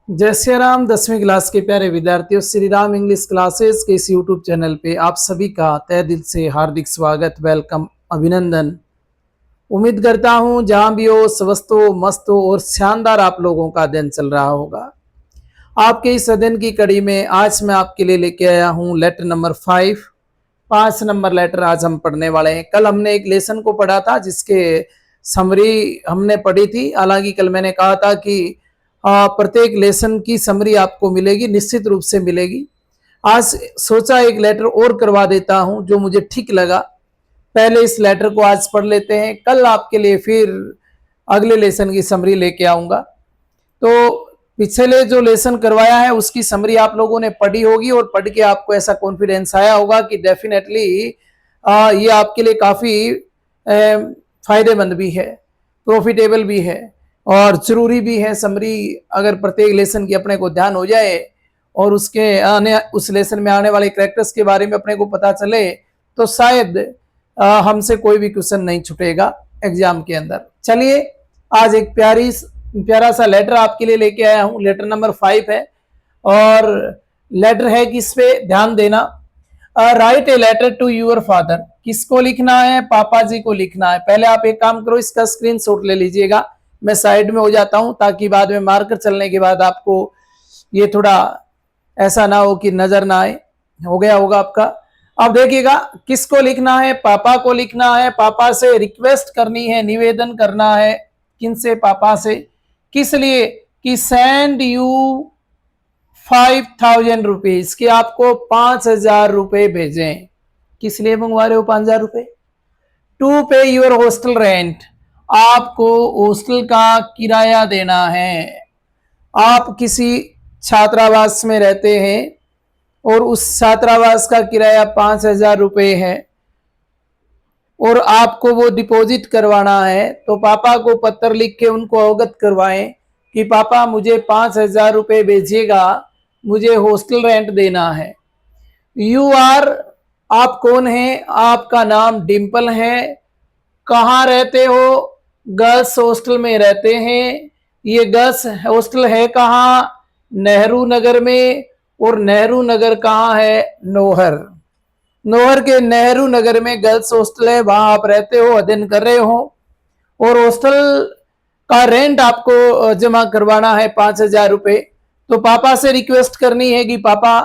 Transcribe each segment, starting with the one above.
जय श्री राम। 10वीं क्लास के प्यारे विद्यार्थियों, श्री राम इंग्लिश क्लासेस के इस यूट्यूब चैनल पे आप सभी का तहे दिल से हार्दिक स्वागत, वेलकम, अभिनंदन। उम्मीद करता हूँ जहां भी हो स्वस्थ हो, मस्त हो और शानदार आप लोगों का दिन चल रहा होगा। आपके इस अध्ययन की कड़ी में आज मैं आपके लिए लेके आया हूँ लेटर नंबर 5। 5 नंबर लेटर आज हम पढ़ने वाले हैं। कल हमने एक लेसन को पढ़ा था जिसके समरी हमने पढ़ी थी। हालांकि कल मैंने कहा था कि प्रत्येक लेसन की समरी आपको मिलेगी, निश्चित रूप से मिलेगी। आज सोचा एक लेटर और करवा देता हूं जो मुझे ठीक लगा। पहले इस लेटर को आज पढ़ लेते हैं, कल आपके लिए फिर अगले लेसन की समरी लेके आऊंगा। तो पिछले जो लेसन करवाया है उसकी समरी आप लोगों ने पढ़ी होगी और पढ़ के आपको ऐसा कॉन्फिडेंस आया होगा कि डेफिनेटली ये आपके लिए काफ़ी फायदेमंद भी है, प्रॉफिटेबल भी है और जरूरी भी है। समरी अगर प्रत्येक लेसन की अपने को ध्यान हो जाए और उसके उस लेसन में आने वाले कैरेक्टर्स के बारे में अपने को पता चले तो शायद हमसे कोई भी क्वेश्चन नहीं छूटेगा एग्जाम के अंदर। चलिए आज एक प्यारा सा लेटर आपके लिए लेके आया हूं। लेटर नंबर 5 है और लेटर है किस पे ध्यान देना। Write a letter to your father. किसको लिखना है? पापा जी को लिखना है। पहले आप एक काम करो, इसका स्क्रीनशॉट ले लीजिएगा। मैं साइड में हो जाता हूं ताकि बाद में मार्कर चलने के बाद आपको ये थोड़ा ऐसा ना हो कि नजर ना आए। हो गया होगा आपका। अब देखिएगा किसको लिखना है? पापा को लिखना है। पापा से रिक्वेस्ट करनी है, निवेदन करना है। किनसे? पापा से। किस लिए? कि सेंड यू 5,000 रुपीज, कि आपको 5,000 रुपए भेजें। किस लिए मंगवा रहे हो 5,000 रुपए? टू पे योर हॉस्टल रेंट, आपको हॉस्टल का किराया देना है। आप किसी छात्रावास में रहते हैं और उस छात्रावास का किराया 5,000 रुपए है और आपको वो डिपॉजिट करवाना है। तो पापा को पत्र लिख के उनको अवगत करवाएं कि पापा मुझे 5,000 रुपए भेजिएगा, मुझे हॉस्टल रेंट देना है। यू आर, आप कौन हैं? आपका नाम डिम्पल है। कहाँ रहते हो? गर्ल्स हॉस्टल में रहते हैं। ये गर्ल्स हॉस्टल है कहाँ? नेहरू नगर में। और नेहरू नगर कहाँ है? नौहर। नौहर के नेहरू नगर में गर्ल्स हॉस्टल है, वहां आप रहते हो, अध्ययन कर रहे हो और हॉस्टल का रेंट आपको जमा करवाना है 5,000 रुपए। तो पापा से रिक्वेस्ट करनी है कि पापा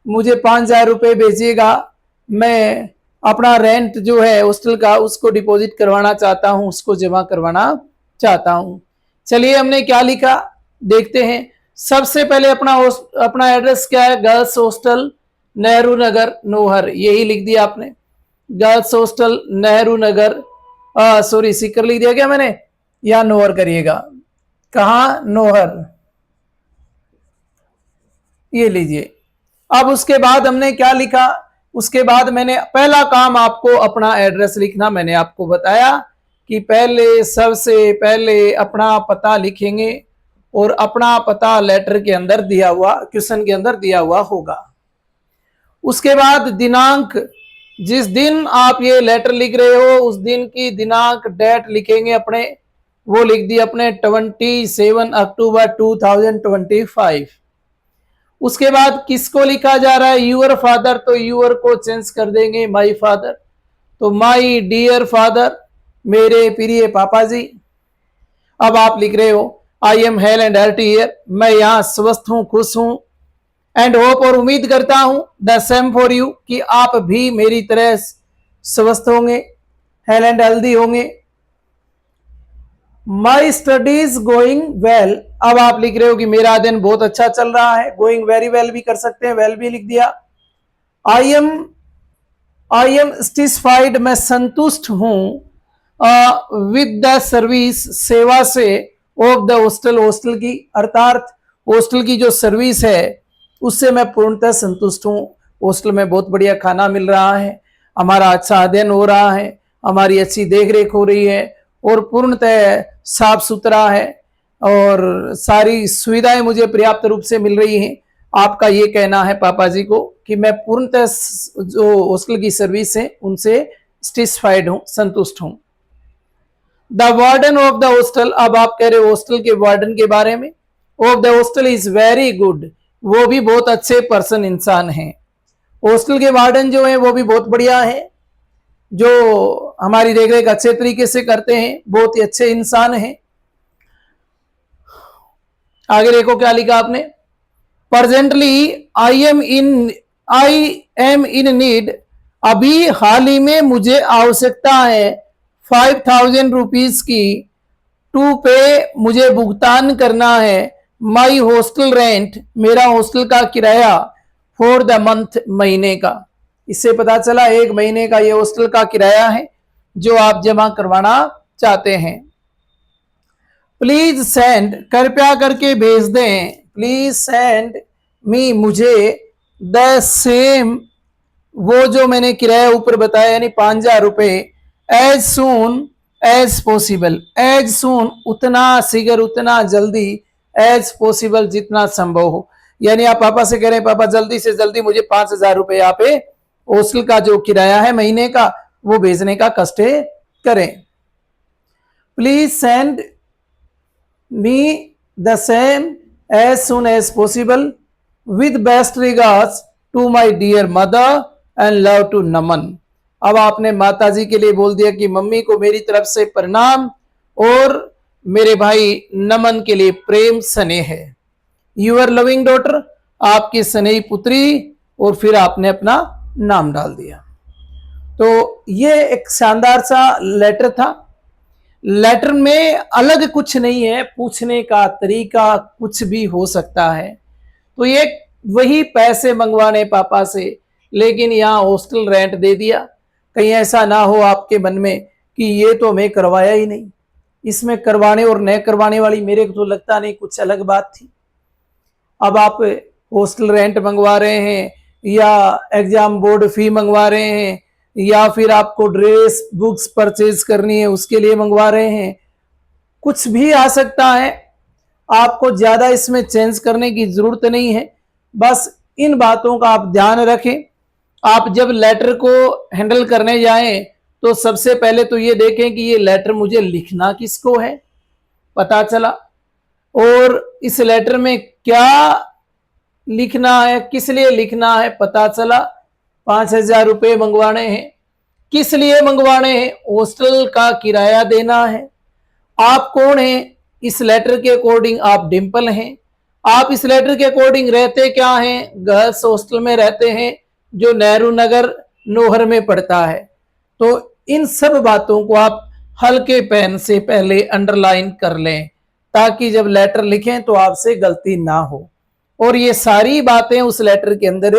मुझे 5,000 रुपए भेजिएगा, मैं अपना रेंट जो है हॉस्टल का उसको डिपॉजिट करवाना चाहता हूं, उसको जमा करवाना चाहता हूं। चलिए हमने क्या लिखा देखते हैं। सबसे पहले अपना एड्रेस क्या है? गर्ल्स हॉस्टल नेहरू नगर नौहर, यही लिख दिया आपने। Girls hostel Nehru Nagar, sorry Sikar लिख दिया क्या मैंने? या नौहर करिएगा। कहाँ? नौहर, ये लीजिए। अब उसके बाद हमने क्या लिखा? उसके बाद मैंने पहला काम आपको अपना एड्रेस लिखना। मैंने आपको बताया कि पहले सबसे पहले अपना पता लिखेंगे और अपना पता लेटर के अंदर दिया हुआ, क्वेश्चन के अंदर दिया हुआ होगा। उसके बाद दिनांक, जिस दिन आप ये लेटर लिख रहे हो उस दिन की दिनांक, डेट लिखेंगे अपने। वो लिख दिए अपने 27 अक्टूबर 2025। उसके बाद किसको लिखा जा रहा है? यूअर फादर, तो यूअर को चेंज कर देंगे माई फादर। तो माई डियर फादर, मेरे प्रिय पापा जी। अब आप लिख रहे हो I am hello and healthy here, मैं यहाँ स्वस्थ हूँ, खुश हूँ। एंड होप, और उम्मीद करता हूं, द सेम फॉर यू, कि आप भी मेरी तरह स्वस्थ होंगे, हेल एंड हेल्दी होंगे। माई स्टडीज गोइंग वेल, अब आप लिख रहे हो कि मेरा दिन बहुत अच्छा चल रहा है। गोइंग वेरी वेल भी कर सकते हैं, वेल भी लिख दिया। आई एम सेटिस्फाइड, मैं संतुष्ट हूं विद द सर्विस, सेवा से, ऑफ द हॉस्टल, हॉस्टल की, अर्थात हॉस्टल की जो सर्विस है उससे मैं पूर्णतः संतुष्ट हूँ। हॉस्टल में बहुत बढ़िया खाना मिल रहा है, हमारा अच्छा अध्ययन हो रहा है, हमारी अच्छी देखरेख हो रही है और पूर्णतः साफ सुथरा है और सारी सुविधाएं मुझे पर्याप्त रूप से मिल रही हैं। आपका ये कहना है पापा जी को कि मैं पूर्णतः जो हॉस्टल की सर्विस है उनसे सेटिस्फाइड हूँ, संतुष्ट हूँ। The warden of the hostel, अब आप कह रहे हो हॉस्टल के वार्डन के बारे में। Of the hostel is very good, वो भी बहुत अच्छे पर्सन इंसान हैं। हॉस्टल के वार्डन जो हैं वो भी बहुत बढ़िया हैं, जो हमारी देखरेख अच्छे तरीके से करते हैं, बहुत ही अच्छे इंसान हैं। आगे देखो क्या लिखा आपने, presently I am in need, अभी हाल ही में मुझे आवश्यकता है 5,000 रुपीज की, टू पे मुझे भुगतान करना है, माई हॉस्टल रेंट मेरा हॉस्टल का किराया, फॉर द मंथ महीने का। इससे पता चला 1 महीने का ये हॉस्टल का किराया है जो आप जमा करवाना चाहते हैं। प्लीज सेंड, कृपया करके भेज दें, प्लीज सेंड मी मुझे, द सेम वो जो मैंने किराया ऊपर बताया यानी 5,000 रुपए, as soon as possible, as soon उतना शीघ्र उतना जल्दी, एज पॉसिबल जितना संभव हो। यानी आप पापा से कह रहे हैं पापा जल्दी से जल्दी मुझे 5,000 रुपए यहाँ पे हॉस्टल का जो किराया है महीने का वो भेजने का कष्ट करें। Please send me the same as soon as possible, with best regards to my dear mother and love to Naman. अब आपने माता जी के लिए बोल दिया कि मम्मी को मेरी तरफ से प्रणाम और मेरे भाई नमन के लिए प्रेम स्नेह है। यूर लविंग डॉटर, आपकी स्नेही पुत्री, और फिर आपने अपना नाम डाल दिया। तो ये एक शानदार सा लेटर था। लेटर में अलग कुछ नहीं है, पूछने का तरीका कुछ भी हो सकता है। तो ये वही पैसे मंगवाने पापा से, लेकिन यहाँ हॉस्टल रेंट दे दिया। कहीं ऐसा ना हो आपके मन में कि ये तो हमें करवाया ही नहीं, इसमें करवाने और न करवाने वाली मेरे को तो लगता नहीं कुछ अलग बात थी। अब आप हॉस्टल रेंट मंगवा रहे हैं या एग्जाम बोर्ड फी मंगवा रहे हैं या फिर आपको ड्रेस बुक्स परचेज करनी है उसके लिए मंगवा रहे हैं, कुछ भी आ सकता है। आपको ज्यादा इसमें चेंज करने की जरूरत नहीं है, बस इन बातों का आप ध्यान रखें। आप जब लेटर को हैंडल करने जाएं तो सबसे पहले तो ये देखें कि ये लेटर मुझे लिखना किसको है, पता चला, और इस लेटर में क्या लिखना है, किस लिए लिखना है, पता चला। 5,000 रुपए मंगवाने हैं, किस लिए मंगवाने हैं, हॉस्टल का किराया देना है। आप कौन हैं, इस लेटर के अकॉर्डिंग आप डिम्पल हैं। आप इस लेटर के अकॉर्डिंग रहते क्या हैं, गर्ल्स हॉस्टल में रहते हैं जो नेहरू नगर नोहर में पड़ता है। तो इन सब बातों को आप हल्के पेन से पहले अंडरलाइन कर लें ताकि जब लेटर लिखें तो आपसे गलती ना हो, और ये सारी बातें उस लेटर के अंदर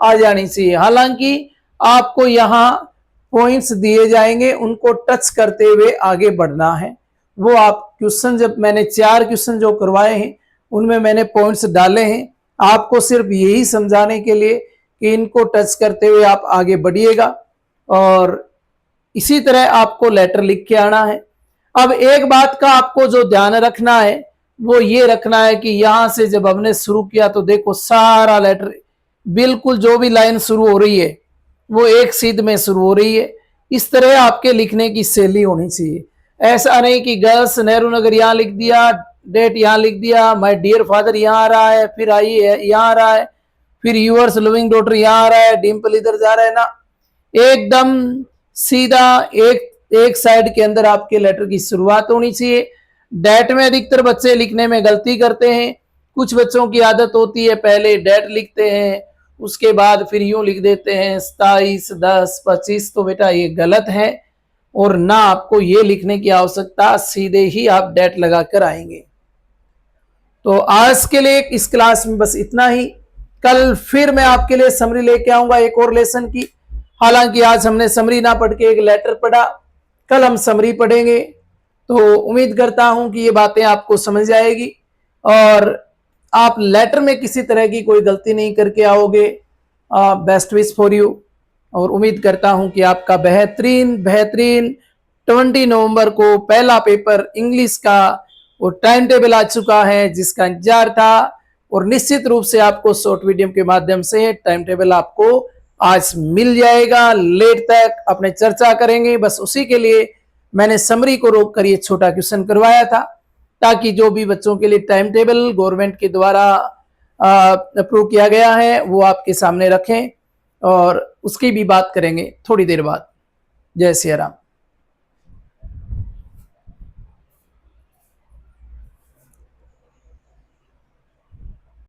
आ जानी चाहिए। हालांकि आपको यहाँ पॉइंट्स दिए जाएंगे, उनको टच करते हुए आगे बढ़ना है। वो आप क्वेश्चन, जब मैंने 4 क्वेश्चन जो करवाए हैं उनमें मैंने पॉइंट्स डाले हैं, आपको सिर्फ यही समझाने के लिए कि इनको टच करते हुए आप आगे बढ़िएगा, और इसी तरह आपको लेटर लिख के आना है। अब एक बात का आपको जो ध्यान रखना है वो ये रखना है कि यहां से जब हमने शुरू किया तो देखो सारा लेटर बिल्कुल जो भी लाइन शुरू हो रही है वो एक सीध में शुरू हो रही है। इस तरह आपके लिखने की शैली होनी चाहिए। ऐसा नहीं कि गर्ल्स नेहरू नगर यहाँ लिख दिया, डेट यहाँ लिख दिया, माय डियर फादर यहाँ आ रहा है, फिर आई है यहाँ आ रहा है, फिर यूअर्स लविंग डॉटर यहाँ आ रहा है, डिम्पल इधर जा रहा है ना। एकदम सीधा एक साइड के अंदर आपके लेटर की शुरुआत होनी चाहिए। डेट में अधिकतर बच्चे लिखने में गलती करते हैं। कुछ बच्चों की आदत होती है पहले डेट लिखते हैं उसके बाद फिर यूं लिख देते हैं 27/10/25। तो बेटा ये गलत है, और ना आपको ये लिखने की आवश्यकता, सीधे ही आप डेट लगा कर आएंगे। तो आज के लिए इस क्लास में बस इतना ही। कल फिर मैं आपके लिए समरी लेके आऊंगा एक और लेसन की। हालांकि आज हमने समरी ना पढ़ के एक लेटर पढ़ा, कल हम समरी पढ़ेंगे। तो उम्मीद करता हूं कि ये बातें आपको समझ आएगी और आप लेटर में किसी तरह की कोई गलती नहीं करके आओगे। बेस्ट विश फॉर यू, और उम्मीद करता हूं कि आपका बेहतरीन 20 नवंबर को पहला पेपर इंग्लिश का और टाइम टेबल आ चुका है जिसका इंतजार था, और निश्चित रूप से आपको शॉर्ट वीडियो के माध्यम से टाइम टेबल आपको आज मिल जाएगा। लेट तक अपने चर्चा करेंगे, बस उसी के लिए मैंने समरी को रोक कर ये छोटा क्वेश्चन करवाया था। ताकि जो भी बच्चों के लिए टाइम टेबल गवर्नमेंट के द्वारा अप्रूव किया गया है वो आपके सामने रखें और उसकी भी बात करेंगे थोड़ी देर बाद। जय सिया राम।